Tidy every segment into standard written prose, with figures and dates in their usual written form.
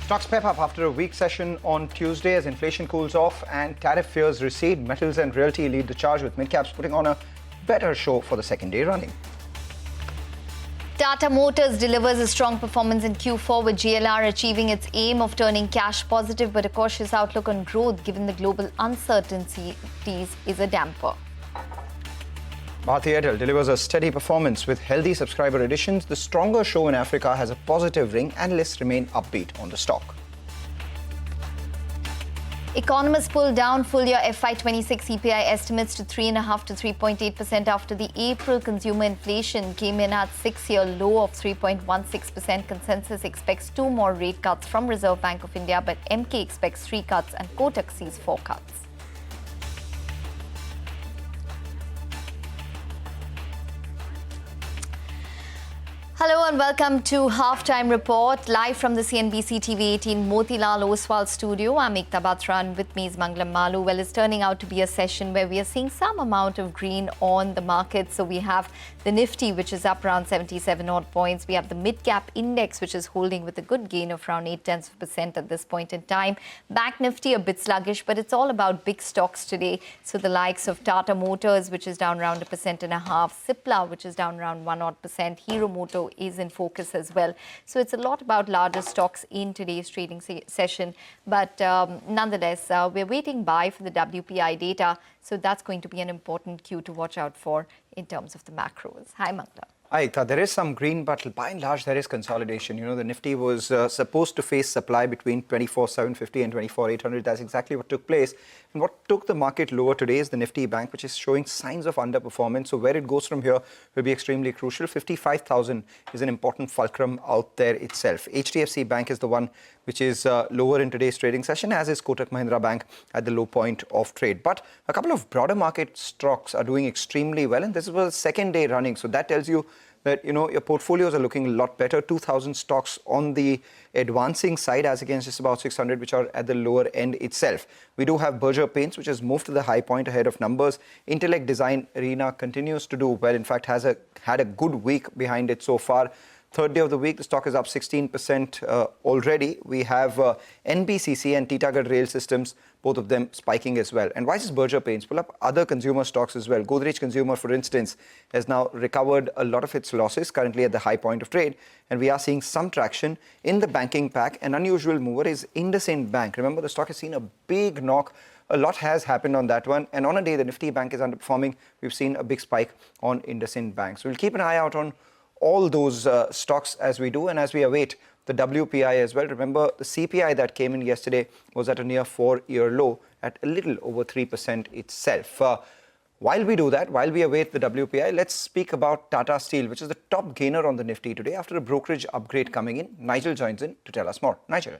Stocks pep up after a weak session on Tuesday as inflation cools off and tariff fears recede. Metals and realty lead the charge, with midcaps putting on a better show for the second day running. Tata Motors delivers a strong performance in Q4, with GLR achieving its aim of turning cash positive, but a cautious outlook on growth given the global uncertainties is a damper. Bharat delivers a steady performance with healthy subscriber additions. The stronger show in Africa has a positive ring. Analysts remain upbeat on the stock. Economists pulled down full-year FY26 CPI estimates to 3.5 to 3.8% after the April consumer inflation came in at six-year low of 3.16%. Consensus expects two more rate cuts from Reserve Bank of India, but MK expects 3 cuts and Kotak sees 4 cuts. Hello and welcome to Halftime Report, live from the CNBC-TV18 Motilal Oswal studio. I'm Ekta Batra and with me is Mangalam Malu. Well, it's turning out to be a session where we are seeing some amount of green on the market. So we have the Nifty, which is up around 77 odd points. We have the Midcap Index, which is holding with a good gain of around 0.8% at this point in time. Bank Nifty a bit sluggish, but it's all about big stocks today. So the likes of Tata Motors, which is down around 1.5%, Cipla, which is down around 1 odd percent, Hero Moto is in focus as well. So it's a lot about larger stocks in today's trading session. But nonetheless, we're waiting by for the WPI data. So that's going to be an important cue to watch out for in terms of the macros. Hi, Mangla. Hi, there is some green, but by and large, there is consolidation. You know, the Nifty was supposed to face supply between 24,750 and 24,800. That's exactly what took place. And what took the market lower today is the Nifty Bank, which is showing signs of underperformance. So where it goes from here will be extremely crucial. 55,000 is an important fulcrum out there itself. HDFC Bank is the one which is lower in today's trading session, as is Kotak Mahindra Bank at the low point of trade. But a couple of broader market stocks are doing extremely well, and this was a second day running. So that tells you that, you know, your portfolios are looking a lot better. 2,000 stocks on the advancing side as against just about 600, which are at the lower end itself. We do have Berger Paints, which has moved to the high point ahead of numbers. Intellect Design Arena continues to do well. In fact, had a good week behind it so far. Third day of the week, the stock is up 16% already. We have NBCC and Titagarh Rail Systems, both of them spiking as well. And why is Berger Paints? Pull up other consumer stocks as well. Godrej Consumer, for instance, has now recovered a lot of its losses, currently at the high point of trade. And we are seeing some traction in the banking pack. An unusual mover is IndusInd Bank. Remember, the stock has seen a big knock. A lot has happened on that one. And on a day the Nifty Bank is underperforming, we've seen a big spike on IndusInd Bank. So we'll keep an eye out on all those stocks as we do and as we await the WPI as well. Remember, the CPI that came in yesterday was at a near 4-year low at a little over 3% itself. While we do that, while we await the WPI, let's speak about Tata Steel, which is the top gainer on the Nifty today after a brokerage upgrade coming in. Nigel joins in to tell us more. Nigel.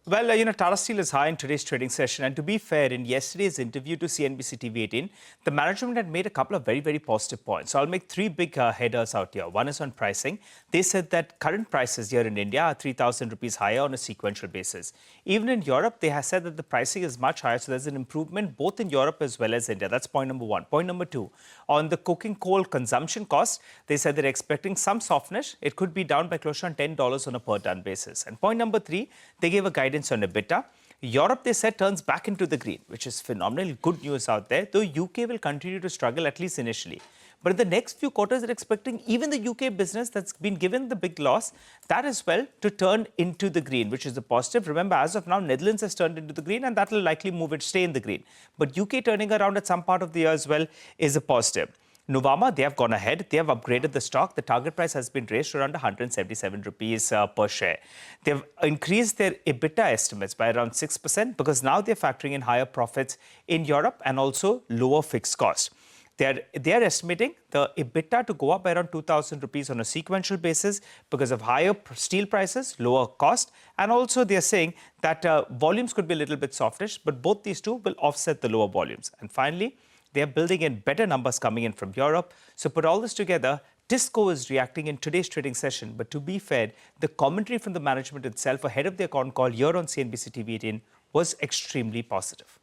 Well, Tata Steel is high in today's trading session. And to be fair, in yesterday's interview to CNBC-TV18, the management had made a couple of very, very positive points. So I'll make 3 big headers out here. One is on pricing. They said that current prices here in India are 3,000 rupees higher on a sequential basis. Even in Europe, they have said that the pricing is much higher. So there's an improvement both in Europe as well as India. That's point number 1. Point number 2, on the coking coal consumption cost, they said they're expecting some softness. It could be down by close to $10 on a per ton basis. And point number 3, they gave a guidance on EBITDA. Europe, they said, turns back into the green, which is phenomenal. Good news out there, though UK will continue to struggle, at least initially. But in the next few quarters, they're expecting even the UK business that's been given the big loss, that as well, to turn into the green, which is a positive. Remember, as of now, Netherlands has turned into the green, and that will likely move it, stay in the green. But UK turning around at some part of the year as well is a positive. Nuvama, they have gone ahead. They have upgraded the stock. The target price has been raised to around 177 rupees per share. They've increased their EBITDA estimates by around 6% because now they're factoring in higher profits in Europe and also lower fixed costs. They are estimating the EBITDA to go up by around 2,000 rupees on a sequential basis because of higher steel prices, lower cost, and also they are saying that volumes could be a little bit softish, but both these two will offset the lower volumes. And finally, they are building in better numbers coming in from Europe. So put all this together, Tisco is reacting in today's trading session. But to be fair, the commentary from the management itself ahead of their con call here on CNBC-TV18 was extremely positive.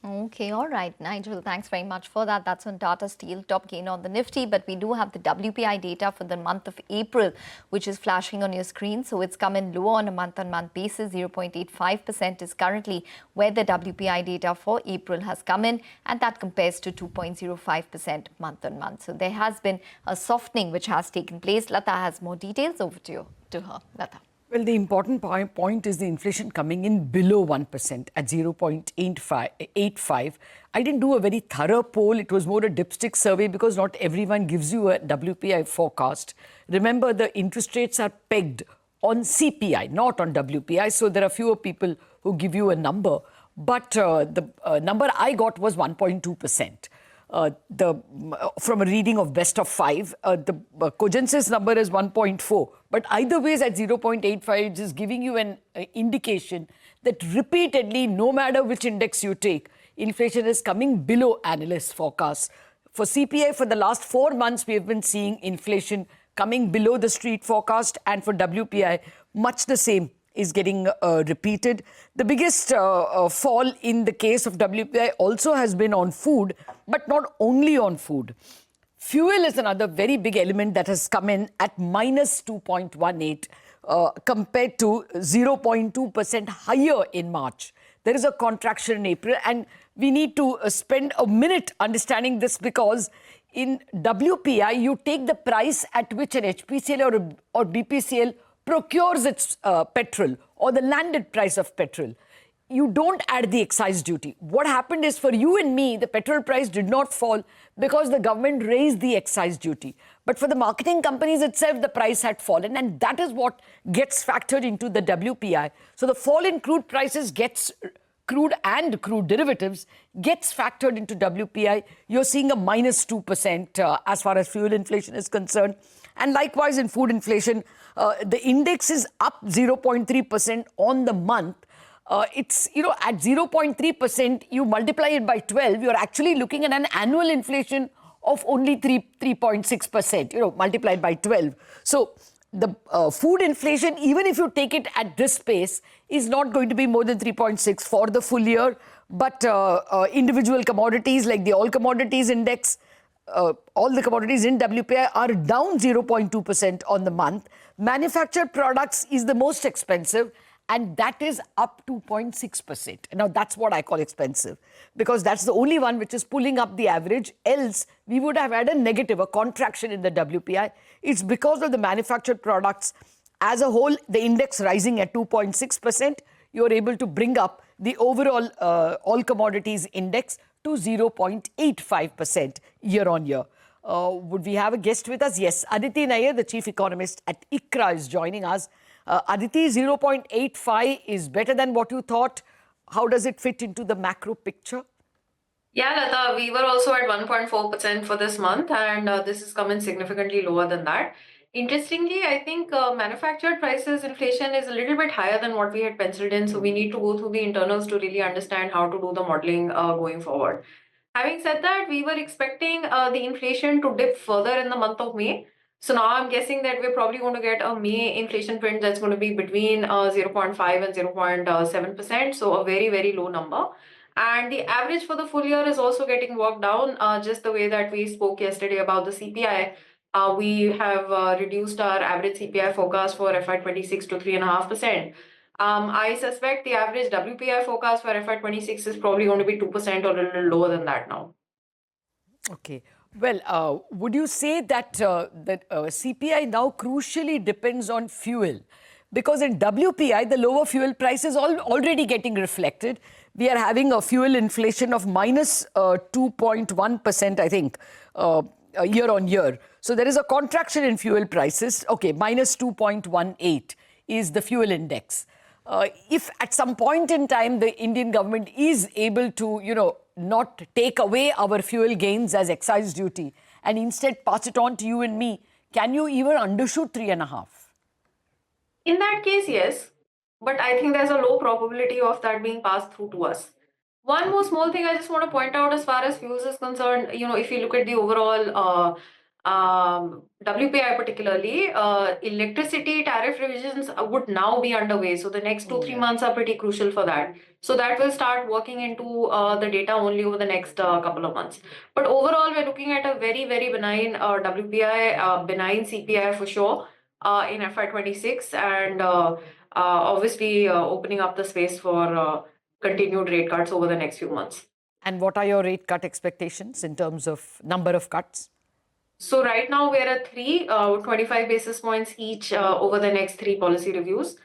Okay, all right, Nigel, thanks very much for that. That's on Tata Steel, top gain on the Nifty, but we do have the WPI data for the month of April, which is flashing on your screen. So it's come in lower on a month-on-month basis. 0.85% is currently where the WPI data for April has come in, and that compares to 2.05% month-on-month. So there has been a softening which has taken place. Lata has more details. Over to her. Lata. Well, the important point is the inflation coming in below 1% at 0.85. I didn't do a very thorough poll. It was more a dipstick survey because not everyone gives you a WPI forecast. Remember, the interest rates are pegged on CPI, not on WPI. So there are fewer people who give you a number. But the number I got was 1.2%. From a reading of best of 5, the Cogensis number is 1.4. But either way, at 0.85, it is giving you an indication that repeatedly, no matter which index you take, inflation is coming below analyst forecasts. For CPI, for the last 4 months, we have been seeing inflation coming below the street forecast, and for WPI, much the same is getting repeated. The biggest fall in the case of WPI also has been on food, but not only on food. Fuel is another very big element that has come in at minus 2.18 compared to 0.2% higher in March. There is a contraction in April, and we need to spend a minute understanding this because in WPI, you take the price at which an HPCL or BPCL procures its petrol or the landed price of petrol. You don't add the excise duty. What happened is for you and me, the petrol price did not fall because the government raised the excise duty. But for the marketing companies itself, the price had fallen, and that is what gets factored into the WPI. So the fall in crude prices gets crude and crude derivatives gets factored into WPI. You're seeing a minus 2% as far as fuel inflation is concerned. And likewise in food inflation, the index is up 0.3% on the month. It's, at 0.3%, you multiply it by 12, you're actually looking at an annual inflation of only 3.6%, multiplied by 12. So the food inflation, even if you take it at this pace, is not going to be more than 3.6 for the full year. But individual commodities like the all commodities index, all the commodities in WPI are down 0.2% on the month. Manufactured products is the most expensive, and that is up 2.6%. Now, that's what I call expensive, because that's the only one which is pulling up the average. Else, we would have had a negative, a contraction in the WPI. It's because of the manufactured products. As a whole, the index rising at 2.6%, you're able to bring up the overall all commodities index to 0.85% year on year. Would we have a guest with us? Yes, Aditi Nair, the chief economist at ICRA, is joining us. Aditi, 0.85 is better than what you thought. How does it fit into the macro picture? Yeah, Lata, we were also at 1.4% for this month, and this is coming significantly lower than that. Interestingly, I think manufactured prices inflation is a little bit higher than what we had penciled in, so we need to go through the internals to really understand how to do the modeling going forward. Having said that, we were expecting the inflation to dip further in the month of May. So now I'm guessing that we're probably going to get a May inflation print that's going to be between 0.5 and 0.7%, so a very, very low number. And the average for the full year is also getting worked down, just the way that we spoke yesterday about the CPI. We have reduced our average CPI forecast for FY26 to 3.5%. I suspect the average WPI forecast for FY26 is probably going to be 2% or a little lower than that now. Okay. Well, would you say that CPI now crucially depends on fuel? Because in WPI, the lower fuel price is already getting reflected. We are having a fuel inflation of minus 2.1%, I think, year on year. So there is a contraction in fuel prices. Okay, minus 2.18 is the fuel index. If at some point in time the Indian government is able to, not take away our fuel gains as excise duty and instead pass it on to you and me, can you even undershoot 3.5? In that case, yes. But I think there's a low probability of that being passed through to us. One more small thing I just want to point out as far as fuels is concerned, if you look at the overall WPI particularly, electricity tariff revisions would now be underway. So the next 2-3 months are pretty crucial for that. So that will start working into the data only over the next couple of months. But overall, we're looking at a very, very benign WPI, benign CPI for sure in FY26, and obviously opening up the space for continued rate cuts over the next few months. And what are your rate cut expectations in terms of number of cuts? So right now we're at 25 basis points each over the next 3 policy reviews.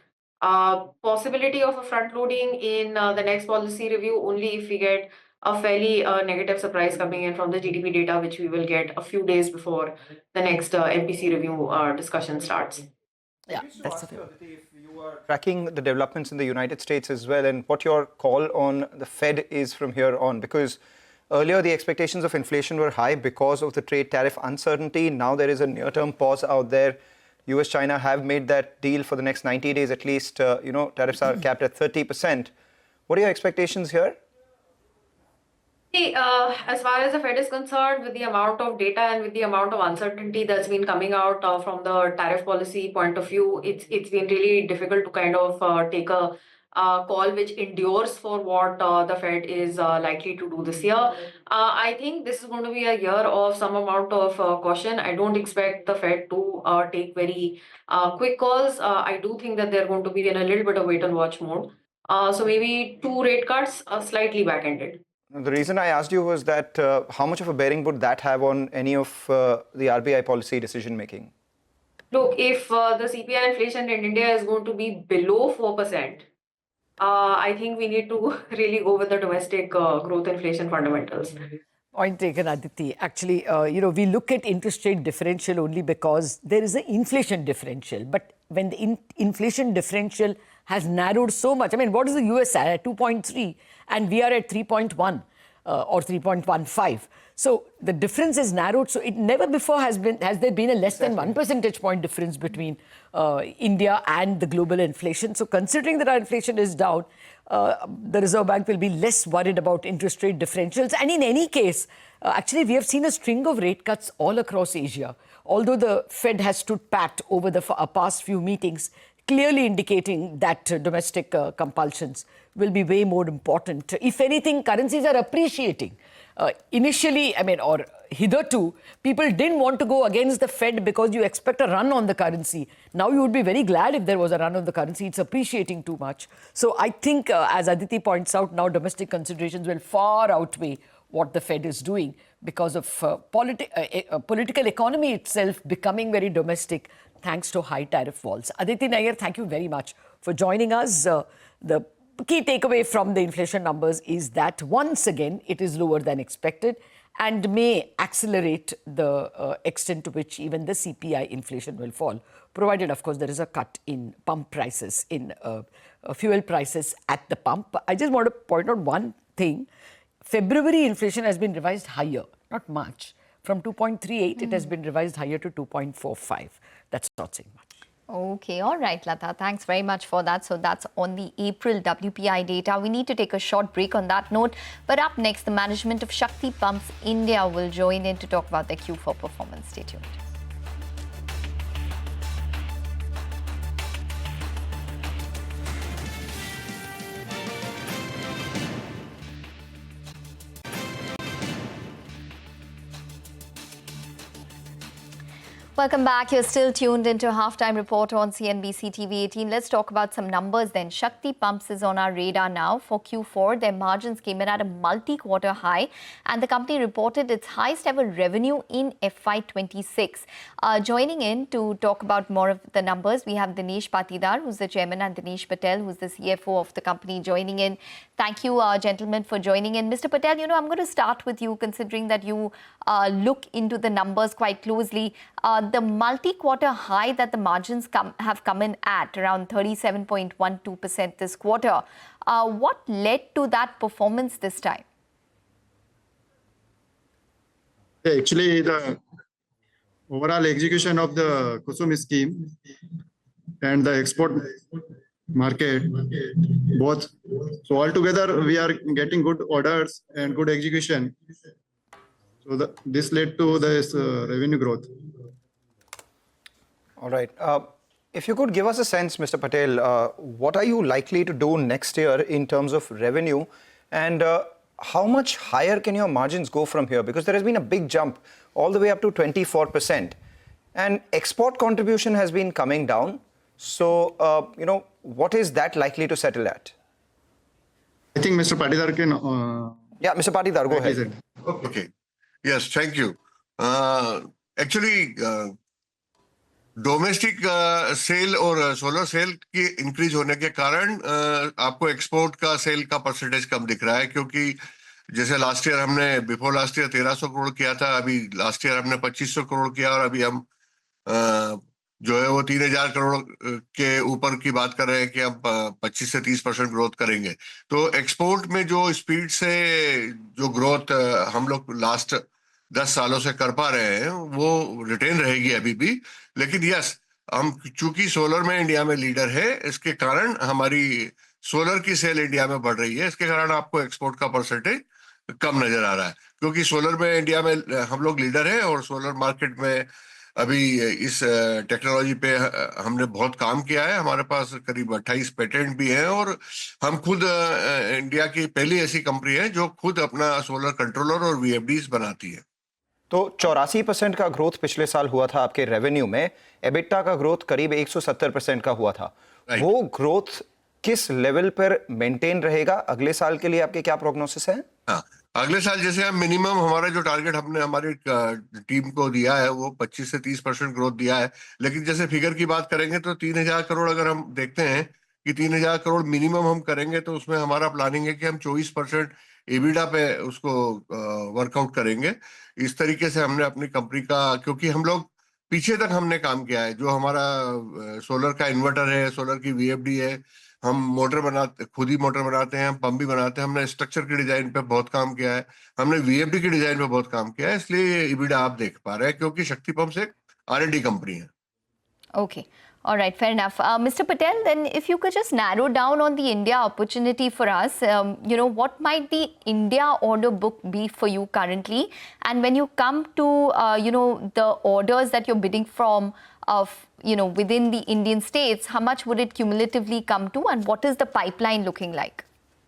Possibility of a front loading in the next policy review only if we get a fairly negative surprise coming in from the GDP data, which we will get a few days before the next MPC review discussion starts. Yeah, that's the thing. If you are tracking the developments in the United States as well, and what your call on the Fed is from here on, because earlier the expectations of inflation were high because of the trade tariff uncertainty. Now there is a near-term pause out there. US, China have made that deal for the next 90 days at least. Tariffs are capped at 30%. What are your expectations here? As far as the Fed is concerned, with the amount of data and with the amount of uncertainty that's been coming out from the tariff policy point of view, it's been really difficult to kind of take a call which endures for what the Fed is likely to do this year. I think this is going to be a year of some amount of caution. I don't expect the Fed to take very quick calls. I do think that they're going to be in a little bit of wait and watch mode. So maybe 2 rate cuts, slightly back-ended. The reason I asked you was that how much of a bearing would that have on any of the RBI policy decision making? Look, if the CPI inflation in India is going to be below 4%, I think we need to really go with the domestic growth inflation fundamentals. Point taken, Aditi. Actually, we look at interest rate differential only because there is an inflation differential. But when the inflation differential has narrowed so much, I mean, what is the US at 2.3 and we are at 3.1 or 3.15. So the difference is narrowed. So it never before has there been a less than 1 percentage point difference between India and the global inflation. So considering that our inflation is down, the Reserve Bank will be less worried about interest rate differentials. And in any case, actually, we have seen a string of rate cuts all across Asia. Although the Fed has stood pat over the past few meetings, clearly indicating that domestic compulsions will be way more important. If anything, currencies are appreciating. Initially, or hitherto, people didn't want to go against the Fed because you expect a run on the currency. Now you would be very glad if there was a run on the currency. It's appreciating too much. So I think, as Aditi points out, now domestic considerations will far outweigh what the Fed is doing because of political economy itself becoming very domestic thanks to high tariff walls. Aditi Nair, thank you very much for joining us. The key takeaway from the inflation numbers is that once again, it is lower than expected and may accelerate the extent to which even the CPI inflation will fall, provided, of course, there is a cut in pump prices, in fuel prices at the pump. I just want to point out one thing. February inflation has been revised higher, not much. From 2.38, it has been revised higher to 2.45. That's not saying much. Okay, all right, Lata. Thanks very much for that. So that's on the April WPI data. We need to take a short break on that note. But up next, the management of Shakti Pumps India will join in to talk about their Q4 performance. Stay tuned. Welcome back. You're still tuned into a halftime report on CNBC TV18. Let's talk about some numbers then. Shakti Pumps is on our radar now. For Q4, their margins came in at a multi-quarter high and the company reported its highest ever revenue in FY26. Joining in to talk about more of the numbers, we have Dinesh Patidar, who's the chairman, and Dinesh Patel, who's the CFO of the company, joining in. Thank you, gentlemen, for joining in. Mr. Patel, I'm going to start with you, considering that you look into the numbers quite closely. The multi-quarter high that the margins have come in at around 37.12% this quarter. What led to that performance this time? Actually, the overall execution of the Kusum scheme and the export market, both. So altogether, we are getting good orders and good execution. So this led to this revenue growth. All right. If you could give us a sense, Mr. Patel, what are you likely to do next year in terms of revenue, and how much higher can your margins go from here? Because there has been a big jump all the way up to 24%, and export contribution has been coming down. So, what is that likely to settle at? I think Mr. Patidar can. Yeah, Mr. Patidar, go ahead. Okay. Yes, thank you. Actually, domestic cell और solar cell की increase होने के कारण आपको export का cell का percentage कम दिख रहा है, क्योंकि जैसे लास्ट ईयर हमने बिफोर लास्ट ईयर 1300 करोड़ किया था, अभी लास्ट ईयर हमने 2500 करोड़ किया, और अभी हम जो है वो 3000 करोड़ के ऊपर की बात कर रहे हैं कि हम 25 से 30% ग्रोथ करेंगे। तो एक्सपोर्ट में जो स्पीड से जो ग्रोथ हम लोग लास्ट 10 सालों से कर पा रहे हैं वो रिटेन रहेगी अभी भी। लेकिन यस, हम चूंकि सोलर में इंडिया में लीडर है, इसके कारण हमारी सोलर की सेल इंडिया में बढ़ रही है, इसके कारण आपको एक्सपोर्ट का परसेंटेज कम नजर आ रहा है, क्योंकि सोलर में इंडिया में हम लोग लीडर है और सोलर मार्केट में अभी इस टेक्नोलॉजी पे हमने बहुत काम किया है। हमारे पास करीब 28 पेटेंट भी हैं, और हम खुद इंडिया की पहली ऐसी कंपनी है जो खुद अपना सोलर कंट्रोलर और वीएफडीज बनाती है। तो 84% का ग्रोथ पिछले साल हुआ था आपके रेवेन्यू में, एबिटा का ग्रोथ करीब 170% का हुआ था। वो ग्रोथ किस लेवल पर मेंटेन रहेगा अगले साल के लिए? आपके क्या प्रोग्नोसिस है? हाँ, अगले साल जैसे हम मिनिमम हमारा जो टारगेट हमने हमारी टीम को दिया है वो 25 से 30% ग्रोथ दिया है। लेकिन जैसे फिगर की बात करेंगे तो 3000 करोड़ अगर हम देखते हैं कि 3000 करोड़ मिनिमम हम करेंगे, तो उसमें हमारा प्लानिंग है कि हम 24% एबिडा पे उसको वर्कआउट करेंगे। इस तरीके से हमने अपनी कंपनी का, क्योंकि हम लोग पीछे तक हमने काम किया है, जो हमारा सोलर का इन्वर्टर है, सोलर की वीएफडी है, हम मोटर बनाते, खुद ही मोटर बनाते हैं, हम पंप भी बनाते हैं, हमने स्ट्रक्चर की डिजाइन पे बहुत काम किया है, हमने वीएफडी की डिजाइन पे बहुत काम किया है, इसलिए ये EBITDA आप देख पा रहे हैं, क्योंकि शक्ति पंप्स एक R&D कंपनी है। Okay. All right, fair enough. Mr. Patel, then if you could just narrow down on the India opportunity for us, what might the India order book be for you currently? And when you come to, the orders that you're bidding from, within the Indian states, how much would it cumulatively come to, and what is the pipeline looking like?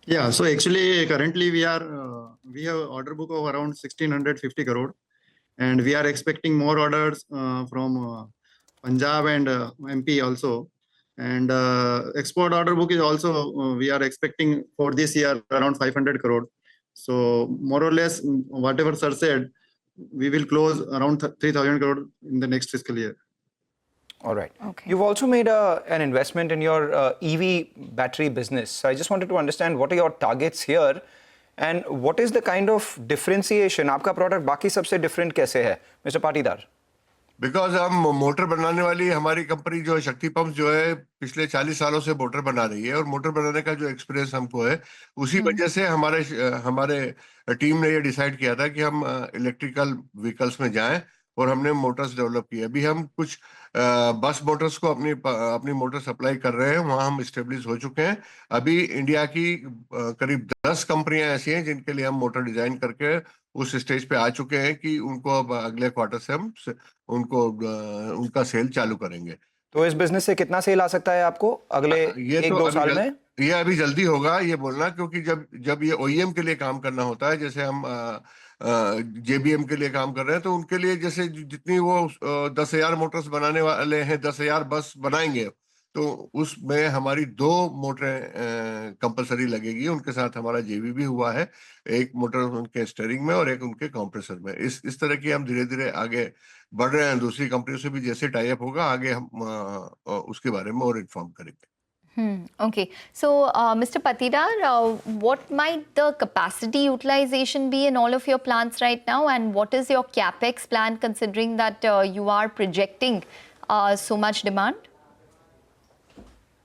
Yeah, so actually currently we have order book of around 1650 crore, and we are expecting more orders from Punjab and MP also, and export order book is also we are expecting for this year around 500 crore. So more or less whatever sir said, we will close around 3000 crore in the next fiscal year. All right. Okay. You've also made an investment in your EV battery business. So I just wanted to understand what are your targets here, and what is the kind of differentiation? आपका product बाकी सबसे different कैसे है, Mr. Patidar? Because हम motor बनाने वाली हमारी company जो है शक्ति पंप्स जो है पिछले 40 सालों से मोटर बना रही है, और मोटर बनाने का जो एक्सपीरियंस हमको है उसी वजह से हमारे टीम ने ये डिसाइड किया था कि हम इलेक्ट्रिकल व्हीकल्स में जाएं, और हमने मोटर्स डेवलप किए। अभी हम कुछ बस मोटर्स को अपनी मोटर सप्लाई कर रहे हैं, वहां हम स्टेब्लिश हो चुके हैं। अभी इंडिया की करीब 10 कंपनियां ऐसी हैं जिनके लिए हम मोटर डिजाइन करके उस स्टेज पे आ चुके हैं कि उनको अब अगले क्वार्टर से हम उनका सेल चालू करेंगे। तो इस बिजनेस से कितना सेल आ सकता है आपको अगले एक दो साल में? ये अभी जल्दी होगा ये बोलना, क्योंकि जब ये OEM के लिए काम करना होता है, जैसे हम JBM के लिए काम कर रहे हैं, तो उनके लिए जैसे जितनी वो 10,000 मोटर्स बनाने वाले हैं, 10,000 बस बनाएंगे, तो उसमें हमारी 2 मोटरें कंपलसरी लगेगी। उनके साथ हमारा JV भी हुआ है, एक मोटर उनके स्टीयरिंग में और एक उनके कंप्रेसर में। इस तरह की हम धीरे धीरे आगे बढ़ रहे हैं। दूसरी कंपनियों से भी जैसे टाई अप होगा आगे हम उसके बारे में और इन्फॉर्म करेंगे। Okay. So, Mr. Patidar, what might the capacity utilization be in all of your plants right now, and what is your capex plan considering that you are projecting so much demand?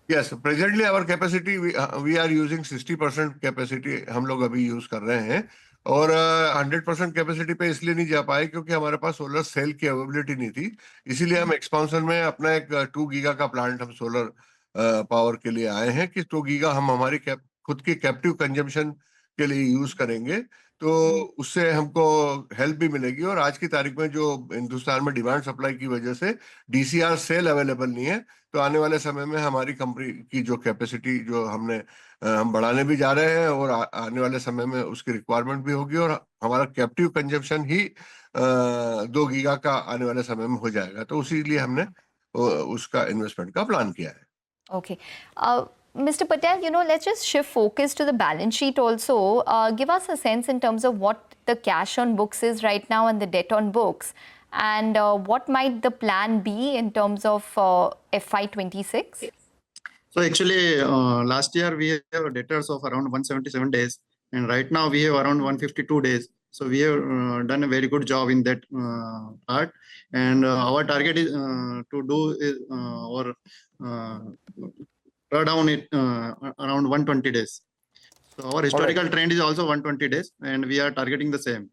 Yes, presently our capacity we are using 60% capacity हम लोग अभी use कर रहे हैं, और 100% capacity पे इसलिए नहीं जा पाए क्योंकि हमारे पास सोलर सेल की अवेलेबिलिटी नहीं थी। इसीलिए हम एक्सपांशन में अपना एक 2 गीगा का प्लांट हम सोलर पावर के लिए आए हैं कि 2 गीगा हम हमारी खुद की कैप्टिव कंजम्पशन के लिए यूज करेंगे, तो उससे हमको हेल्प भी मिलेगी। और आज की तारीख में जो हिंदुस्तान में डिमांड सप्लाई की वजह से DCR सेल अवेलेबल नहीं है, तो आने वाले समय में हमारी कंपनी की जो कैपेसिटी जो हम बढ़ाने भी जा रहे हैं, और आने वाले समय में उसकी रिक्वायरमेंट भी होगी, और हमारा कैप्टिव कंजम्पशन ही 2 गीगा का आने वाले समय में हो जाएगा। तो उसी लिए हमने उसका इन्वेस्टमेंट का प्लान किया है। Okay. Mr. Patel, let's just shift focus to the balance sheet also. Give us a sense in terms of what the cash on books is right now and the debt on books. And what might the plan be in terms of FY26? So actually, last year we have debtors of around 177 days, and right now we have around 152 days. So we have done a very good job in that part, and our target is to do is or draw down it around 120 days. So our historical trend is also 120 days, and we are targeting the same.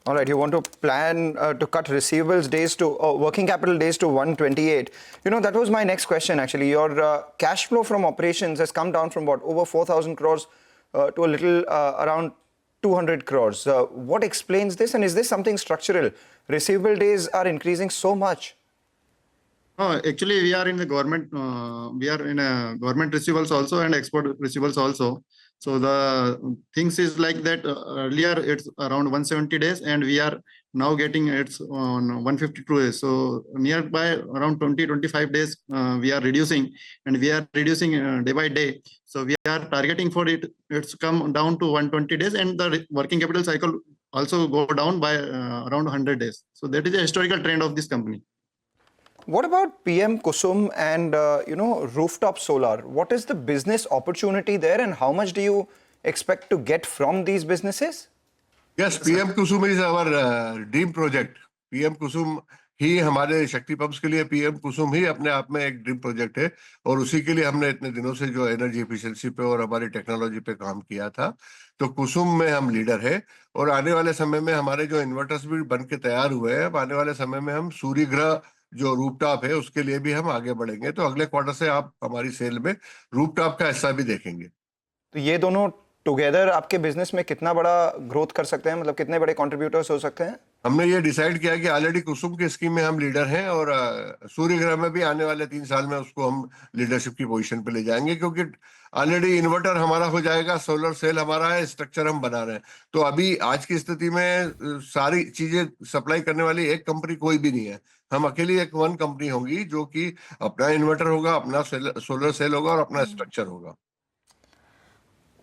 All right, you want to plan to cut receivables days to working capital days to 128. That was my next question actually. Your cash flow from operations has come down from over 4,000 crores to a little around 200 crores. What explains this, and is this something structural? Receivable days are increasing so much. Actually, we are in the government. We are in government receivables also and export receivables also. So the things is like that. Earlier it's around 170 days, and we are now getting it's on 152 days. So nearby around 20-25 days we are reducing, and we are reducing day by day. So we are targeting for it. It's come down to 120 days, and the working capital cycle also go down by around 100 days. So that is a historical trend of this company. What about PM Kusum and rooftop solar? What is the business opportunity there, and how much do you expect to get from these businesses? Yes, PM Kusum is our dream project. PM Kusum ही हमारे शक्ति pumps के लिए PM कुसुम ही अपने आप में एक dream project है, और उसी के लिए हमने इतने दिनों से जो एनर्जी एफिशिएंसी पे और हमारी टेक्नोलॉजी पे काम किया था। तो कुसुम में हम लीडर है, और आने वाले समय में हमारे जो इन्वर्टर्स भी बन के तैयार हुए हैं, आने वाले समय में हम सूर्य ग्रह जो रूफटॉप है उसके लिए भी हम आगे बढ़ेंगे। तो अगले क्वार्टर से आप हमारी सेल में रूफटॉप का हिस्सा भी देखेंगे। तो ये दोनों टुगेदर आपके बिजनेस में कितना बड़ा ग्रोथ कर सकते हैं, मतलब कितने बड़े कंट्रीब्यूटर्स हो सकते हैं? हमने ये डिसाइड किया कि ऑलरेडी कुसुम की स्कीम में हम लीडर हैं, और सूर्य ग्रह में भी आने वाले 3 साल में उसको हम लीडरशिप की पोजीशन पे ले जाएंगे, क्योंकि ऑलरेडी इन्वर्टर हमारा हो जाएगा, सोलर सेल हमारा है, स्ट्रक्चर हम बना रहे हैं। तो अभी आज की स्थिति में सारी चीजें सप्लाई करने वाली एक कंपनी कोई भी नहीं है। हम अकेली एक वन कंपनी होगी जो कि अपना इन्वर्टर होगा, अपना सोलर सेल होगा और अपना स्ट्रक्चर होगा।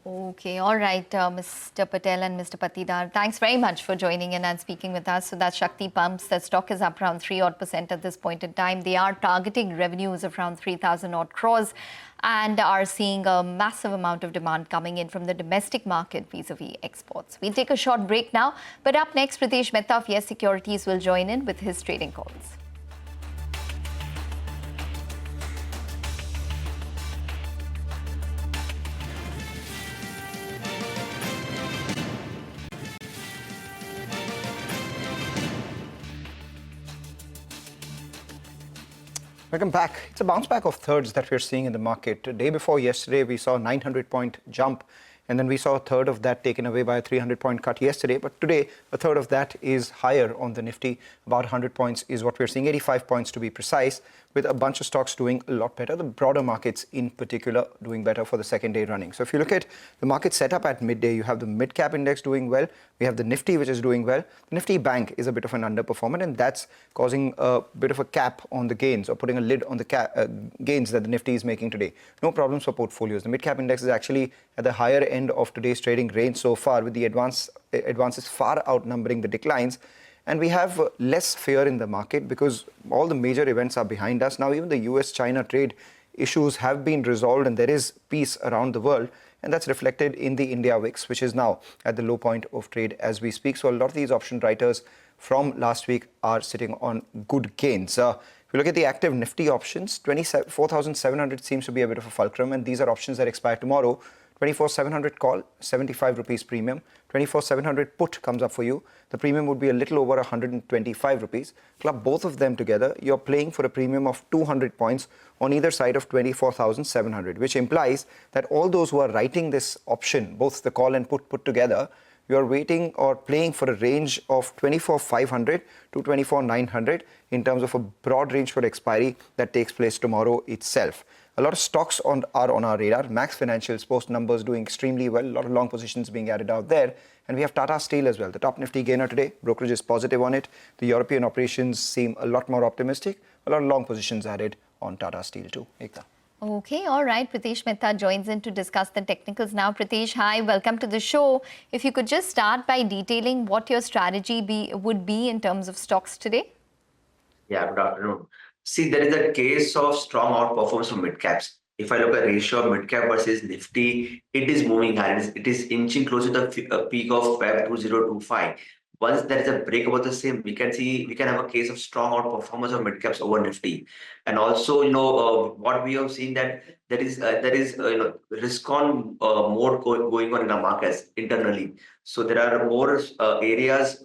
Okay, all right, Mr. Patel and Mr. Patidar, thanks very much for joining in and speaking with us. So that's Shakti Pumps. The stock is up around 3% at this point in time. They are targeting revenues of around 3,000 odd crores and are seeing a massive amount of demand coming in from the domestic market vis-a-vis exports. We'll take a short break now, but up next, Pritesh Mehta of Yes Securities will join in with his trading calls. Welcome back. It's a bounce back of thirds that we're seeing in the market. The day before yesterday, we saw a 900-point jump, and then we saw a third of that taken away by a 300-point cut yesterday. But today, a third of that is higher on the Nifty. About 100 points is what we're seeing, 85 points to be precise, with a bunch of stocks doing a lot better. The broader markets in particular doing better for the second day running. So if you look at the market setup at midday, you have the Midcap index doing well. We have the Nifty, which is doing well. The Nifty Bank is a bit of an underperformer, and that's causing a bit of a cap on the gains, or putting a lid on the gains that the Nifty is making today. No problems for portfolios. The Midcap index is actually at the higher end of today's trading range so far, with the advances far outnumbering the declines. And we have less fear in the market because all the major events are behind us. Now, even the US-China trade issues have been resolved, and there is peace around the world. And that's reflected in the India VIX, which is now at the low point of trade as we speak. So a lot of these option writers from last week are sitting on good gains. If you look at the active Nifty options, 24,700 seems to be a bit of a fulcrum, and these are options that expire tomorrow. 24,700 call, 75 rupees premium. 24,700 put comes up for you. The premium would be a little over 125 rupees. Club both of them together, you're playing for a premium of 200 points on either side of 24,700, which implies that all those who are writing this option, both the call and put together, you are waiting or playing for a range of 24,500 to 24,900 in terms of a broad range for expiry that takes place tomorrow itself. A lot of stocks are on our radar. Max Financials post numbers doing extremely well. A lot of long positions being added out there. And we have Tata Steel as well. The top Nifty gainer today. Brokerage is positive on it. The European operations seem a lot more optimistic. A lot of long positions added on Tata Steel too. Ekta. Okay, all right. Pritesh Mehta joins in to discuss the technicals now. Pritesh, hi, welcome to the show. If you could just start by detailing what your strategy would be in terms of stocks today. Yeah, good afternoon. See, there is a case of strong outperformance from mid caps. If I look at ratio of mid cap versus Nifty, it is moving higher. It is inching closer to the peak of Feb 2025. Once there is a break about the same, we can have a case of strong outperformance of mid caps over Nifty. And also, what we have seen that there is risk on more going on in our markets internally. So there are more areas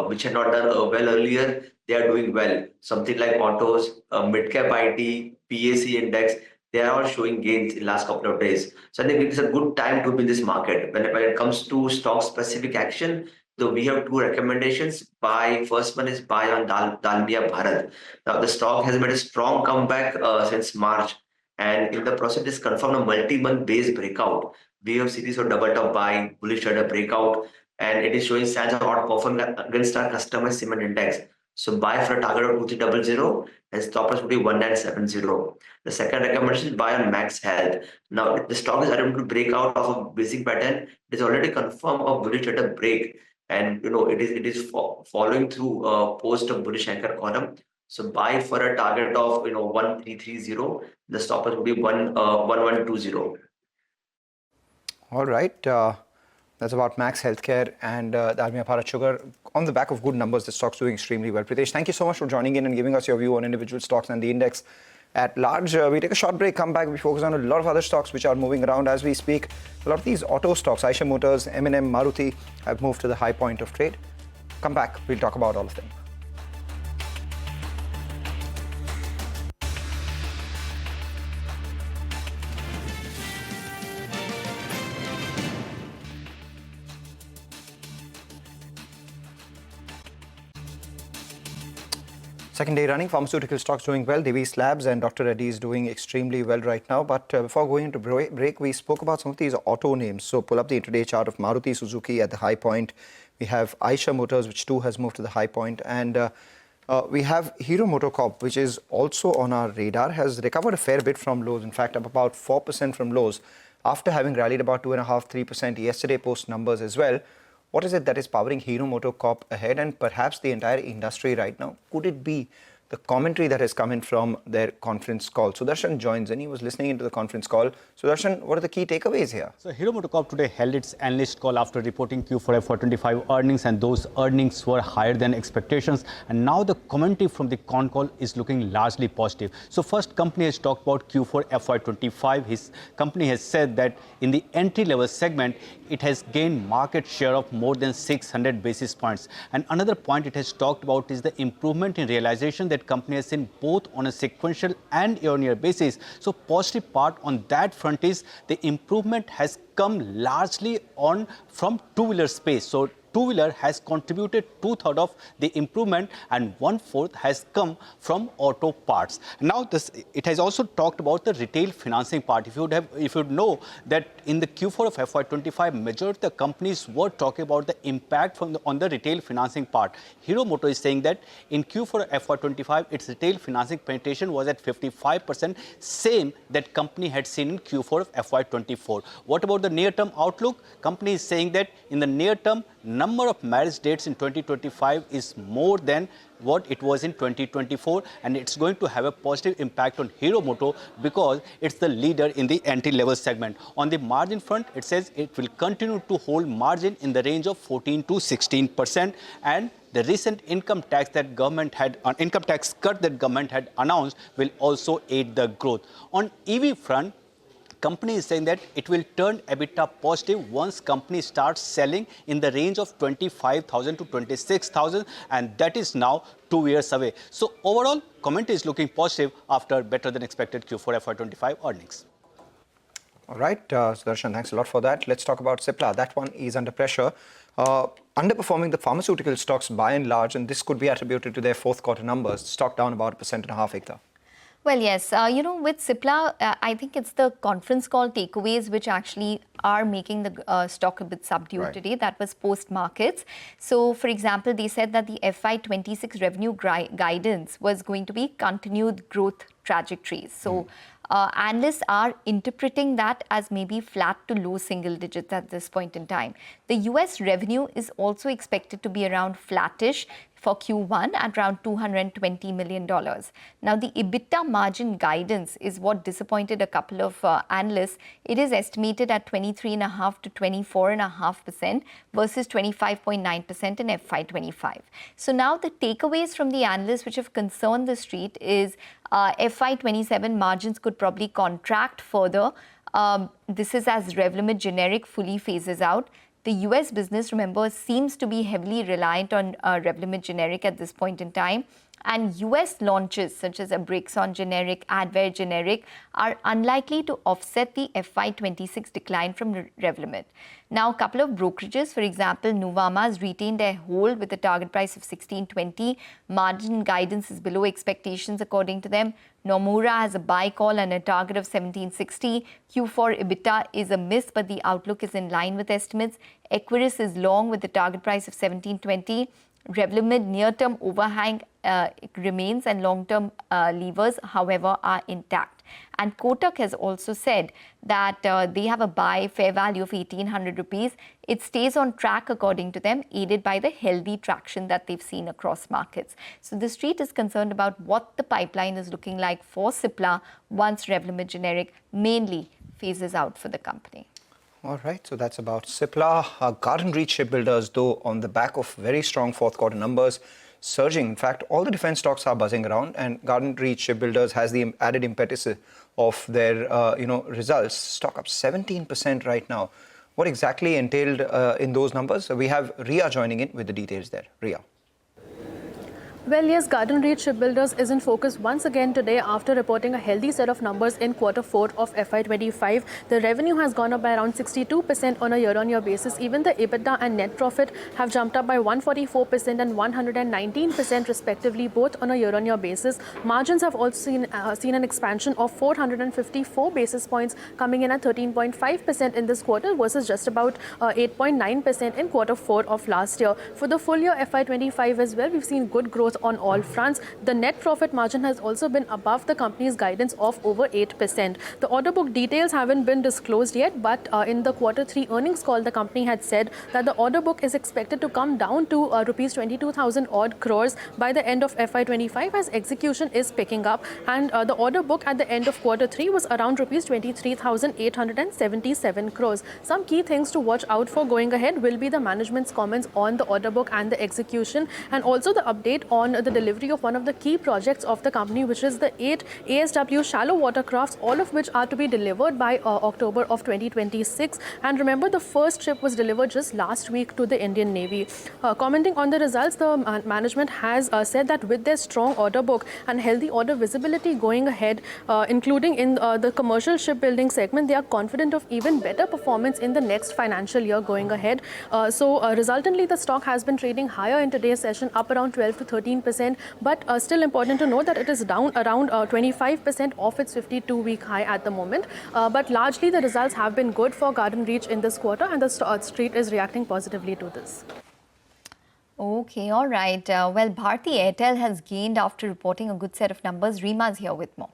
which had not done well earlier. They are doing well. Something like autos, mid-cap IT, PAC index, they are all showing gains in the last couple of days. So I think it's a good time to be in this market. When it comes to stock-specific action, so we have two recommendations. First one is buy on Dalmia Bharat. Now the stock has made a strong comeback since March, and in the process, it's confirmed a multi-month base breakout. We have series of double top buying, bullish trader breakout, and it is showing signs of outperforming against our customer cement index. So buy for a target of 2300 and stop loss would be 1970. The second recommendation is buy on Max Health. Now the stock is able to break out of a basic pattern. It is already confirmed a bullish trader break, and it is following through post of bullish anchor column. So buy for a target of 1330. The stop loss would be 1120. All right. That's about Max Healthcare and Dalmia Bharat Sugar. On the back of good numbers, the stock's doing extremely well. Pritesh, thank you so much for joining in and giving us your view on individual stocks and the index at large. We take a short break, come back, we focus on a lot of other stocks which are moving around as we speak. A lot of these auto stocks, Eicher Motors, M&M, Maruti, have moved to the high point of trade. Come back, we'll talk about all of them. Second day running, pharmaceutical stocks doing well. Divi's Labs and Dr. Reddy is doing extremely well right now. But before going into break, we spoke about some of these auto names. So pull up the intraday chart of Maruti Suzuki at the high point. We have Eicher Motors, which too has moved to the high point. And we have Hero MotoCorp, which is also on our radar, has recovered a fair bit from lows. In fact, up about 4% from lows after having rallied about 2.5-3% yesterday post numbers as well. What is it that is powering Hero MotoCorp ahead and perhaps the entire industry right now? Could it be the commentary that has come in from their conference call? Sudarshan joins in. He was listening into the conference call. Sudarshan, what are the key takeaways here? So Hero MotoCorp today held its analyst call after reporting Q4 FY25 earnings, and those earnings were higher than expectations. And now the commentary from the con call is looking largely positive. So first, company has talked about Q4 FY25. His company has said that in the entry-level segment, it has gained market share of more than 600 basis points. And another point it has talked about is the improvement in realization that company has seen both on a sequential and year-on-year basis. So positive part on that front is the improvement has come largely from two-wheeler space. So two-wheeler has contributed 2/3 of the improvement and 1/4 has come from auto parts. Now it has also talked about the retail financing part. If you know that in the Q4 of FY25, majority of the companies were talking about the impact on the retail financing part. Hero Motor is saying that in Q4 of FY25, its retail financing penetration was at 55%, same that company had seen in Q4 of FY24. What about the near-term outlook? Company is saying that in the near term, number of marriage dates in 2025 is more than what it was in 2024, and it's going to have a positive impact on Hero Motor because it's the leader in the entry-level segment. On the margin front, it says it will continue to hold margin in the range of 14 to 16%, and the recent income tax cut that government had announced will also aid the growth. On EV front, company is saying that it will turn EBITDA positive once company starts selling in the range of 25,000 to 26,000, and that is now 2 years away. So overall, commentary is looking positive after better than expected Q4 FY25 earnings. All right, Sudarshan, thanks a lot for that. Let's talk about Cipla. That one is under pressure. Underperforming the pharmaceutical stocks by and large, and this could be attributed to their fourth quarter numbers. Stock down about 1.5%, Ekta. Well, yes, with Cipla, I think it's the conference call takeaways which actually are making the stock a bit subdued today. That was post-markets. So, for example, they said that the FY26 revenue guidance was going to be continued growth trajectories. So, analysts are interpreting that as maybe flat to low single digits at this point in time. The US revenue is also expected to be around flattish for Q1 at around $220 million. Now, the EBITDA margin guidance is what disappointed a couple of analysts. It is estimated at 23.5% to 24.5% versus 25.9% in FY25. So now the takeaways from the analysts which have concerned the street is FY27 margins could probably contract further. This is as Revlimid generic fully phases out. The US business, remember, seems to be heavily reliant on Revlimid generic at this point in time. And US launches such as Abrixon generic, Advair generic are unlikely to offset the FY26 decline from Revlimid. Now, a couple of brokerages, for example, Nuvama has retained their hold with a target price of 16.20. Margin guidance is below expectations according to them. Nomura has a buy call and a target of 1760. Q4 EBITDA is a miss, but the outlook is in line with estimates. Equirus is long with the target price of 1720. Revlimid near-term overhang remains and long-term levers, however, are intact. And Kotak has also said that they have a buy fair value of 1,800 rupees. It stays on track, according to them, aided by the healthy traction that they've seen across markets. So the street is concerned about what the pipeline is looking like for Cipla once Revlimid generic mainly phases out for the company. All right, so that's about Cipla. Garden Reach Shipbuilders, though, on the back of very strong fourth quarter numbers, surging. In fact, all the defense stocks are buzzing around, and Garden Reach Shipbuilders has the added impetus of their results. Stock up 17% right now. What exactly entailed in those numbers? We have Ria joining in with the details there. Ria. Well, yes, Garden Reach Shipbuilders is in focus once again today after reporting a healthy set of numbers in Q4 of FY25. The revenue has gone up by around 62% on a year-on-year basis. Even the EBITDA and net profit have jumped up by 144% and 119% respectively, both on a year-on-year basis. Margins have also seen an expansion of 454 basis points, coming in at 13.5% in this quarter versus just about 8.9% in Q4 of last year. For the full year FY25 as well, we've seen good growth on all fronts. The net profit margin has also been above the company's guidance of over 8%. The order book details haven't been disclosed yet, but in the Q3 earnings call, the company had said that the order book is expected to come down to rupees 22,000 odd crores by the end of FY25 as execution is picking up. And the order book at the end of Q3 was around rupees 23,877 crores. Some key things to watch out for going ahead will be the management's comments on the order book and the execution, and also the update on the delivery of one of the key projects of the company, which is the 8 ASW shallow water crafts, all of which are to be delivered by October of 2026. And remember, the first ship was delivered just last week to the Indian Navy. Commenting on the results, the management has said that with their strong order book and healthy order visibility going ahead, including in the commercial shipbuilding segment, they are confident of even better performance in the next financial year going ahead. Resultantly, the stock has been trading higher in today's session, up around 12 to 13%, but still important to note that it is down around 25% off its 52-week high at the moment. But largely, the results have been good for Garden Reach in this quarter, and the street is reacting positively to this. Okay, all right. Well, Bharti Airtel has gained after reporting a good set of numbers. Reema's here with more.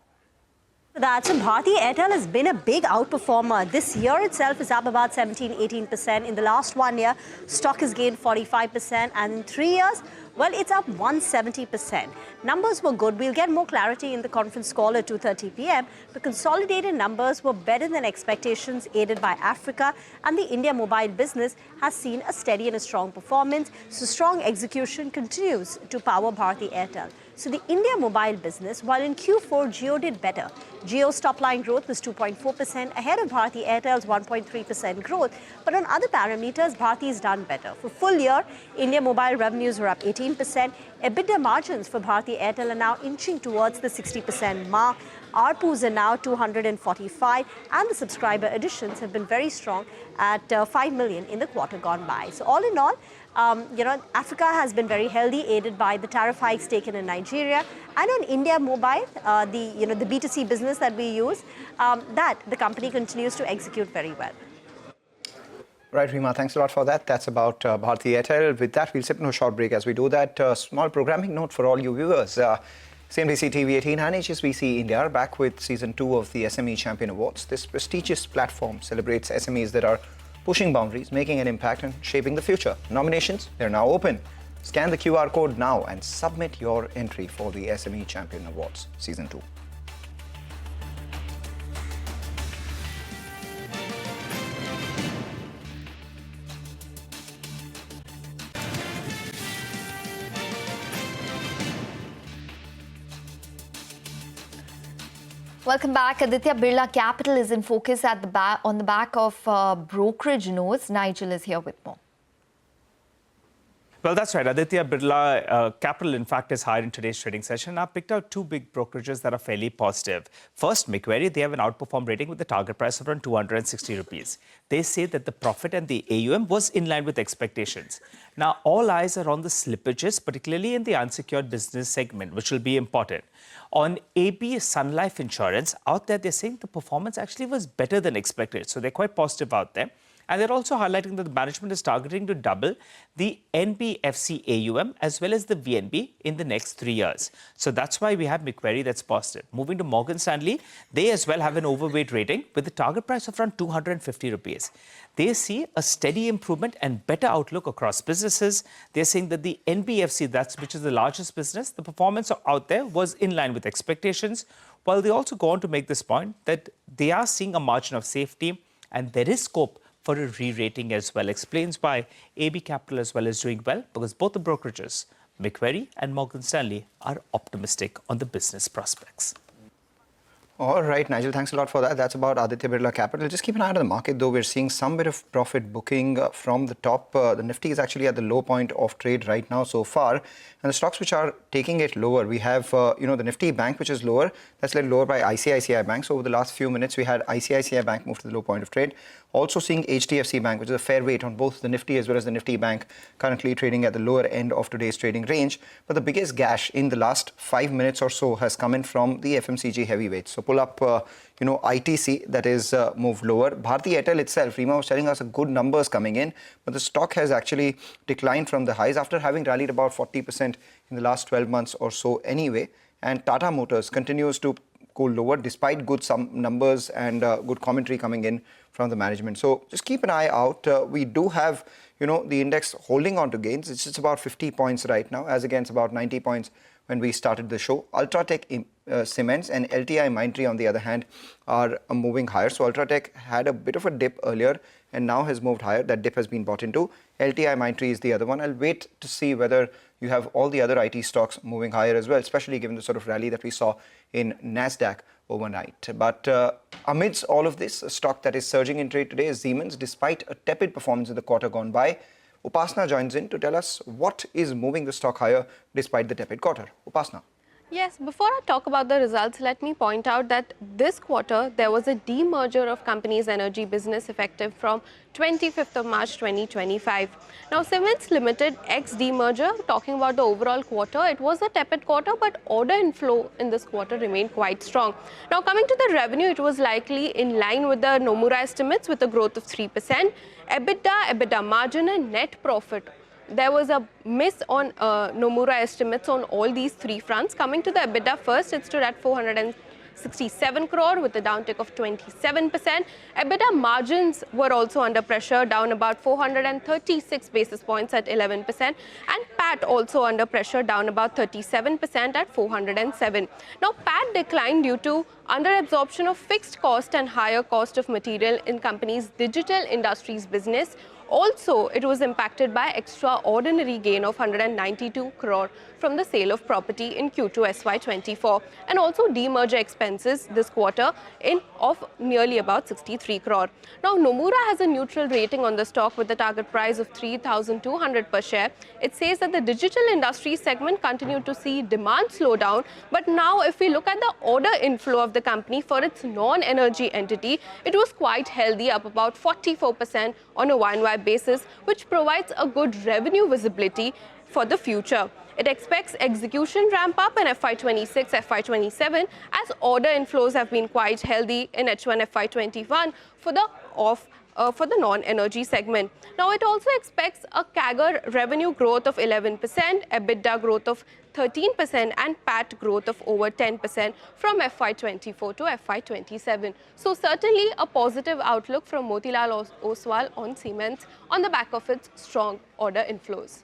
That's Bharti Airtel has been a big outperformer. This year itself is up about 17-18%. In the last 1 year, stock has gained 45%, and in 3 years, well, it's up 170%. Numbers were good. We'll get more clarity in the conference call at 2:30 p.m. The consolidated numbers were better than expectations, aided by Africa, and the India mobile business has seen a steady and a strong performance. So strong execution continues to power Bharti Airtel. So the India mobile business, while in Q4, Jio did better. Jio's top-line growth was 2.4%, ahead of Bharti Airtel's 1.3% growth. But on other parameters, Bharti's done better. For full year, India mobile revenues were up 18%. EBITDA margins for Bharti Airtel are now inching towards the 60% mark. ARPUs are now 245, and the subscriber additions have been very strong at 5 million in the quarter gone by. So all in all, Africa has been very healthy, aided by the tariff hikes taken in Nigeria. And on India Mobile, the B2C business that we use, that the company continues to execute very well. Right, Rima, thanks a lot for that. That's about Bharat Airtel. With that, we'll sit in a short break. As we do that, small programming note for all you viewers. CNBC-TV18 and HSBC India are back with Season 2 of the SME Champion Awards. This prestigious platform celebrates SMEs that are pushing boundaries, making an impact and shaping the future. Nominations, they're now open. Scan the QR code now and submit your entry for the SME Champion Awards Season 2. Welcome back. Aditya Birla Capital is in focus at on the back of brokerage news. Nigel is here with more. Well, that's right. Aditya Birla Capital, in fact, is higher in today's trading session. I've picked out two big brokerages that are fairly positive. First, Macquarie, they have an outperform rating with a target price of around 260 rupees. They say that the profit and the AUM was in line with expectations. Now, all eyes are on the slippages, particularly in the unsecured business segment, which will be important. On AB Sun Life Insurance, out there, they're saying the performance actually was better than expected. So they're quite positive out there. And they're also highlighting that the management is targeting to double the NBFC AUM as well as the VNB in the next 3 years. So that's why we have Macquarie that's positive. Moving to Morgan Stanley, they as well have an overweight rating with a target price of around 250 rupees. They see a steady improvement and better outlook across businesses. They're saying that the NBFC, which is the largest business, the performance out there was in line with expectations. While they also go on to make this point that they are seeing a margin of safety and there is scope for a re-rating as well. Explains why AB Capital as well is doing well, because both the brokerages, Macquarie and Morgan Stanley, are optimistic on the business prospects. All right, Nigel, thanks a lot for that. That's about Aditya Birla Capital. Just keep an eye on the market, though. We're seeing some bit of profit booking from the top. The Nifty is actually at the low point of trade right now so far. And the stocks which are taking it lower, we have, the Nifty Bank, which is lower. That's led lower by ICICI Bank. So over the last few minutes, we had ICICI Bank move to the low point of trade. Also seeing HDFC Bank, which is a fair weight on both the Nifty as well as the Nifty Bank, currently trading at the lower end of today's trading range. But the biggest gash in the last 5 minutes or so has come in from the FMCG heavyweights. So pull up, ITC, that is moved lower. Bharat Airtel itself, Rima was telling us good numbers coming in, but the stock has actually declined from the highs after having rallied about 40% in the last 12 months or so anyway. And Tata Motors continues to go lower despite good numbers and good commentary coming in from the management. So just keep an eye out. We do have, the index holding on to gains. It's just about 50 points right now, as against about 90 points when we started the show. Ultratech Cements and LTI Mindtree, on the other hand, are moving higher. So Ultratech had a bit of a dip earlier and now has moved higher. That dip has been bought into. LTI Mindtree is the other one. I'll wait to see whether you have all the other IT stocks moving higher as well, especially given the sort of rally that we saw in NASDAQ overnight. But amidst all of this, a stock that is surging in trade today is Siemens, despite a tepid performance in the quarter gone by. Upasna joins in to tell us what is moving the stock higher despite the tepid quarter. Upasna. Yes, before I talk about the results, let me point out that this quarter there was a demerger of company's energy business effective from 25th of March 2025. Now, Siemens Limited ex demerger, talking about the overall quarter, it was a tepid quarter, but order inflow in this quarter remained quite strong. Now, coming to the revenue, it was likely in line with the Nomura estimates with a growth of 3%. EBITDA margin and net profit, there was a miss on Nomura estimates on all these three fronts. Coming to the EBITDA first, it stood at 467 crore with a downtick of 27%. EBITDA margins were also under pressure, down about 436 basis points at 11%. And PAT also under pressure, down about 37% at 407. Now, PAT declined due to under-absorption of fixed cost and higher cost of material in company's digital industries business. Also, it was impacted by extraordinary gain of 192 crore from the sale of property in Q2 SY24 and also demerger expenses this quarter of nearly about 63 crore. Now, Nomura has a neutral rating on the stock with a target price of 3,200 per share. It says that the digital industry segment continued to see demand slow down, but now if we look at the order inflow of the company for its non-energy entity, it was quite healthy, up about 44% on a YoY basis, which provides a good revenue visibility for the future. It expects execution ramp up in FY26, FY27 as order inflows have been quite healthy in H1 FY21 for the non-energy segment. Now, it also expects a CAGR revenue growth of 11%, EBITDA growth of 13% and PAT growth of over 10% from FY24 to FY27. So certainly a positive outlook from Motilal Oswal on Siemens on the back of its strong order inflows.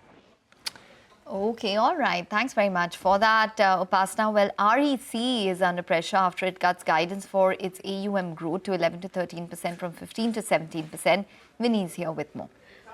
Okay, all right. Thanks very much for that, Upasana. Well, REC is under pressure after it cuts guidance for its AUM growth to 11 to 13% from 15 to 17%. Vinny is here with more.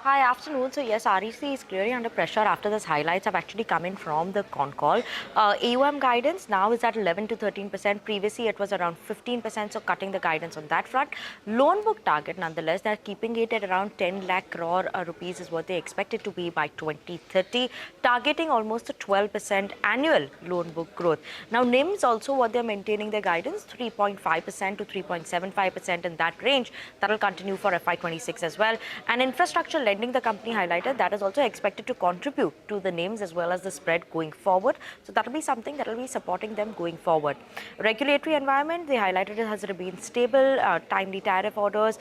Hi, afternoon. So yes, REC is clearly under pressure after those highlights have actually come in from the con call. AUM guidance now is at 11 to 13%. Previously, it was around 15%, so cutting the guidance on that front. Loan book target, nonetheless, they're keeping it at around 10 lakh crore rupees is what they expect it to be by 2030, targeting almost a 12% annual loan book growth. Now, NIMs also what they're maintaining their guidance, 3.5% to 3.75% in that range. That will continue for FY26 as well. And infrastructure lending, the company highlighted, that is also expected to contribute to the NIMs as well as the spread going forward. So that will be something that will be supporting them going forward. Regulatory environment, they highlighted it has been stable. Timely tariff orders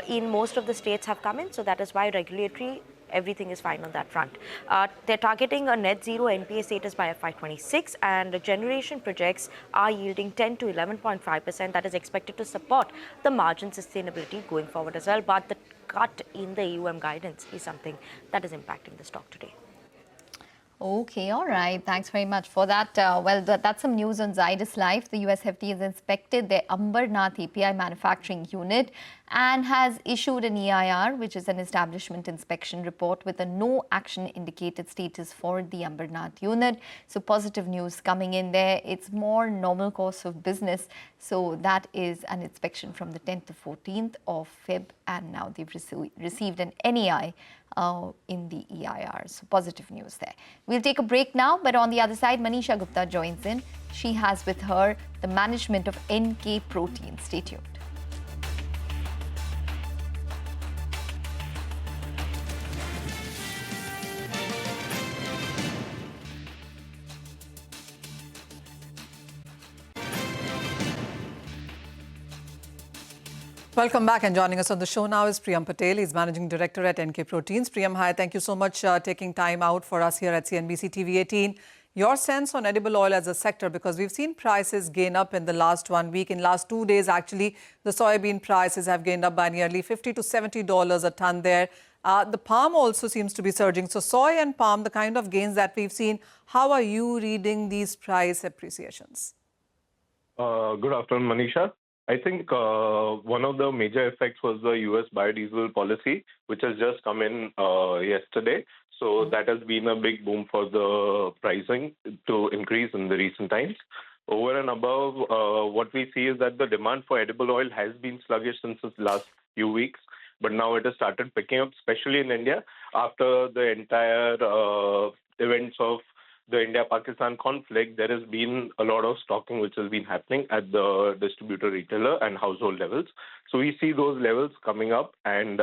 in most of the states have come in. So that is why regulatory, everything is fine on that front. They're targeting a net zero NPA status by FY26, and the generation projects are yielding 10 to 11.5%. That is expected to support the margin sustainability going forward as well. But the cut in the AUM guidance is something that is impacting the stock today. Okay, all right. Thanks very much for that. Well, that's some news on Zydus Life. The US FD has inspected their Ambernath API manufacturing unit and has issued an EIR, which is an establishment inspection report with a no action indicated status for the Ambernath unit. So positive news coming in there. It's more normal course of business. So that is an inspection from the 10th to 14th of Feb, and now they've received an NEI in the EIR. So positive news there. We'll take a break now, but on the other side, Manisha Gupta joins in. She has with her the management of NK Protein. Stay tuned. Welcome back, and joining us on the show now is Priyam Patel. He's Managing Director at NK Proteins. Priyam, hi. Thank you so much taking time out for us here at CNBC TV18. Your sense on edible oil as a sector, because we've seen prices gain up in the last 1 week. In last 2 days, actually, the soybean prices have gained up by nearly $50 to $70 a ton there. The palm also seems to be surging. So soy and palm, the kind of gains that we've seen, how are you reading these price appreciations? Good afternoon, Manisha. I think one of the major effects was the US biodiesel policy, which has just come in yesterday. So that has been a big boom for the pricing to increase in the recent times. Over and above, what we see is that the demand for edible oil has been sluggish since the last few weeks, but now it has started picking up, especially in India, after the entire events of the India-Pakistan conflict. There has been a lot of stocking which has been happening at the distributor, retailer and household levels. So we see those levels coming up, and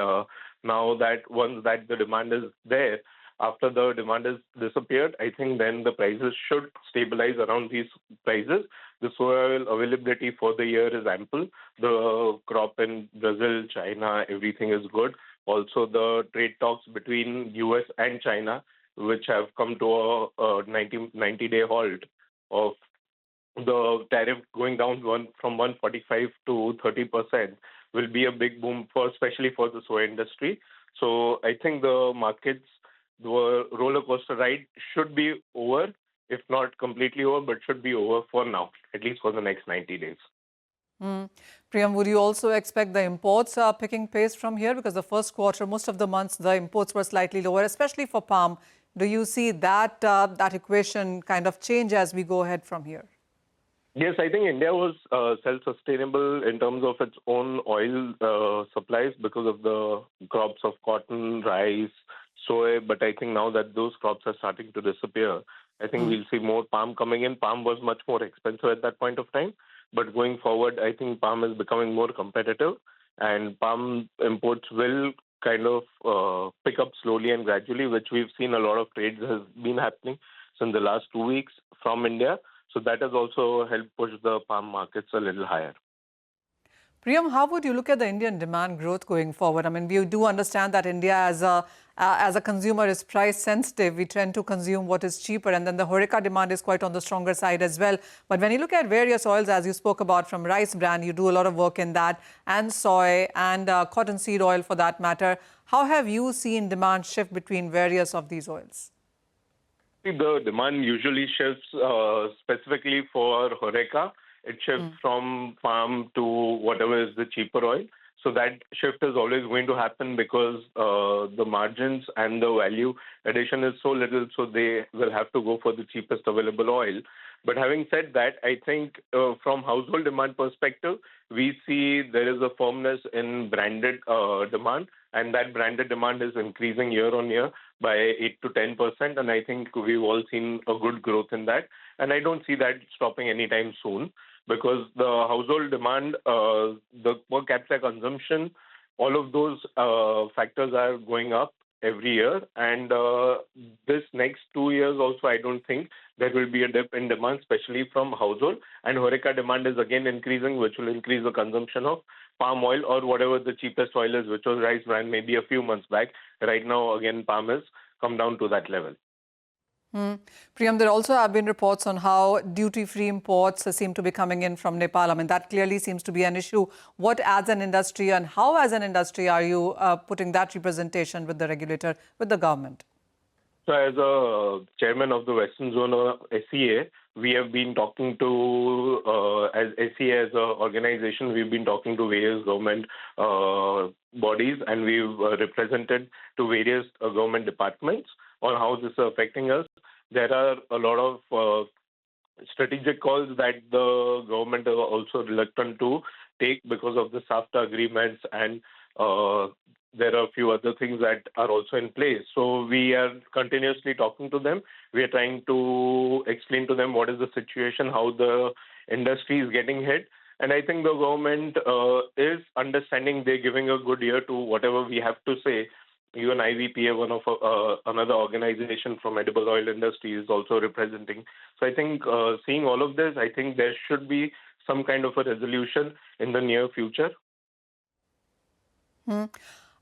now that once that the demand is there, after the demand has disappeared, I think then the prices should stabilize around these prices. The soy oil availability for the year is ample. The crop in Brazil, China, everything is good. Also, the trade talks between US and China, which have come to a 90-day halt of the tariff going down from 145 to 30%, will be a big boom especially for the soy industry. So I think the markets, the roller coaster ride should be over, if not completely over, but should be over for now, at least for the next 90 days. Priyam, would you also expect the imports picking pace from here? Because the first quarter, most of the months, the imports were slightly lower, especially for palm. Do you see that that equation kind of change as we go ahead from here? Yes, I think India was self-sustainable in terms of its own oil supplies because of the crops of cotton, rice, soy. But I think now that those crops are starting to disappear, I think we'll see more palm coming in. Palm was much more expensive at that point of time. But going forward, I think palm is becoming more competitive, and palm imports will kind of pick up slowly and gradually, which we've seen a lot of trades has been happening since the last 2 weeks from India. So that has also helped push the palm markets a little higher. Priyam, how would you look at the Indian demand growth going forward? I mean, we do understand that India as a consumer is price sensitive. We tend to consume what is cheaper, and then the HoReCa demand is quite on the stronger side as well. But when you look at various oils, as you spoke about from rice bran, you do a lot of work in that, and soy and cottonseed oil for that matter. How have you seen demand shift between various of these oils? The demand usually shifts specifically for HoReCa. It shifts from palm to whatever is the cheaper oil. So that shift is always going to happen because the margins and the value addition is so little, so they will have to go for the cheapest available oil. But having said that, I think from household demand perspective, we see there is a firmness in branded demand, and that branded demand is increasing year on year by 8 to 10%. And I think we've all seen a good growth in that. And I don't see that stopping anytime soon, because the household demand, the per capita consumption, all of those factors are going up every year. And this next 2 years also, I don't think there will be a dip in demand, especially from household. And HoReCa demand is again increasing, which will increase the consumption of palm oil or whatever the cheapest oil is, which was rice bran maybe a few months back. Right now, again, palm has come down to that level. Priyam, there also have been reports on how duty-free imports seem to be coming in from Nepal. I mean, that clearly seems to be an issue. What as an industry and how as an industry are you putting that representation with the regulator, with the government? So as a chairman of the Western Zone of SEA, we have been talking to, as SEA as an organization, we've been talking to various government bodies, and we've represented to various government departments on how this is affecting us. There are a lot of strategic calls that the government are also reluctant to take because of the SAFTA agreements, and there are a few other things that are also in place. So we are continuously talking to them. We are trying to explain to them what is the situation, how the industry is getting hit. And I think the government is understanding. They're giving a good ear to whatever we have to say. Even IVPA, one of another organization from edible oil industry, is also representing. So I think seeing all of this, I think there should be some kind of a resolution in the near future.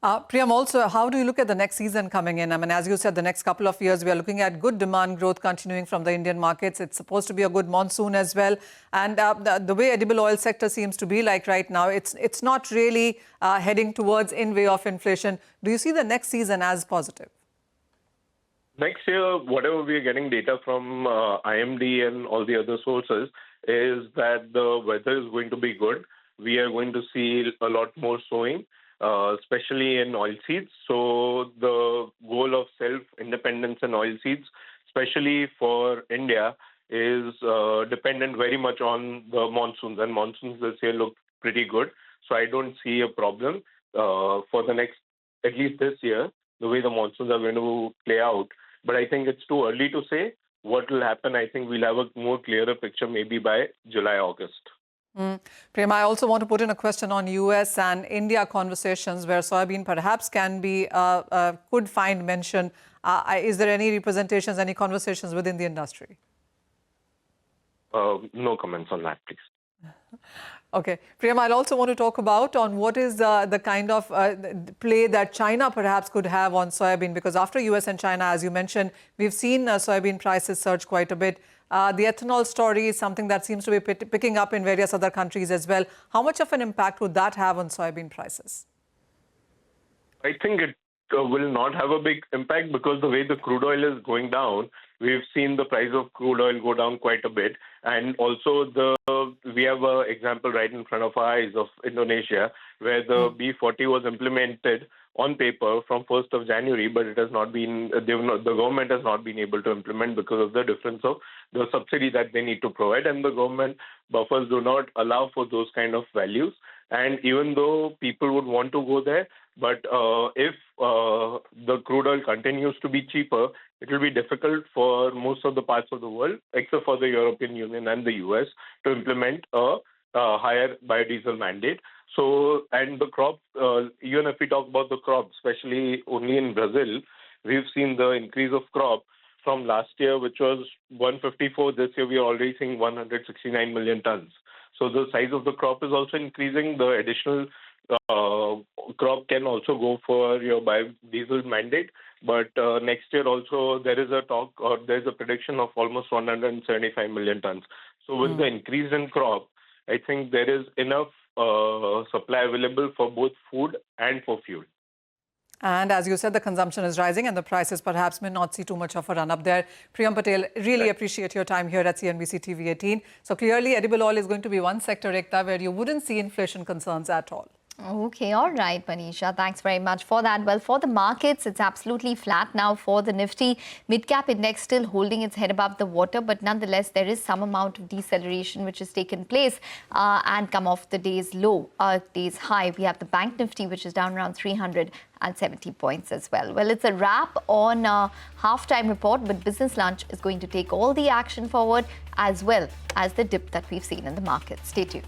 Priyam, also, how do you look at the next season coming in? I mean, as you said, the next couple of years, we are looking at good demand growth continuing from the Indian markets. It's supposed to be a good monsoon as well. And the way edible oil sector seems to be like right now, it's not really heading towards in way of inflation. Do you see the next season as positive? Next year, whatever we are getting data from IMD and all the other sources is that the weather is going to be good. We are going to see a lot more sowing, especially in oilseeds. So the goal of self-independence in oilseeds, especially for India, is dependent very much on the monsoons. And monsoons this year look pretty good. So I don't see a problem for the next, at least this year, the way the monsoons are going to play out. But I think it's too early to say what will happen. I think we'll have a more clearer picture maybe by July, August. Prem, I also want to put in a question on US and India conversations where soybean perhaps can be, could find mention. Is there any representations, any conversations within the industry? No comments on that, please. Okay. Priyam, I'll also want to talk about on what is the kind of play that China perhaps could have on soybean, because after US and China, as you mentioned, we've seen soybean prices surge quite a bit. The ethanol story is something that seems to be picking up in various other countries as well. How much of an impact would that have on soybean prices? I think it will not have a big impact because the way the crude oil is going down, we've seen the price of crude oil go down quite a bit. And also we have an example right in front of our eyes of Indonesia, where the B40 was implemented on paper from 1st of January, but it has not been, the government has not been able to implement because of the difference of the subsidy that they need to provide, and the government buffers do not allow for those kind of values. And even though people would want to go there, but if the crude oil continues to be cheaper, it will be difficult for most of the parts of the world, except for the European Union and the US, to implement a higher biodiesel mandate. So, and the crop, even if we talk about the crop, especially only in Brazil, we've seen the increase of crop from last year, which was 154. This year, we are already seeing 169 million tons. So the size of the crop is also increasing. The additional crop can also go for your biodiesel mandate. But next year also, there is a talk, or there is a prediction of almost 175 million tons. So with the increase in crop, I think there is enough supply available for both food and for fuel. And as you said, the consumption is rising and the prices perhaps may not see too much of a run up there. Priyam Patel, really appreciate your time here at CNBC TV18. So clearly, edible oil is going to be one sector, Ekta, where you wouldn't see inflation concerns at all. Okay, all right, Manisha. Thanks very much for that. Well, for the markets, it's absolutely flat now for the Nifty. Midcap index still holding its head above the water, but nonetheless, there is some amount of deceleration which has taken place and come off the day's low, day's high. We have the Bank Nifty, which is down around 370 points as well. Well, it's a wrap on halftime report, but Business Lunch is going to take all the action forward as well as the dip that we've seen in the market. Stay tuned.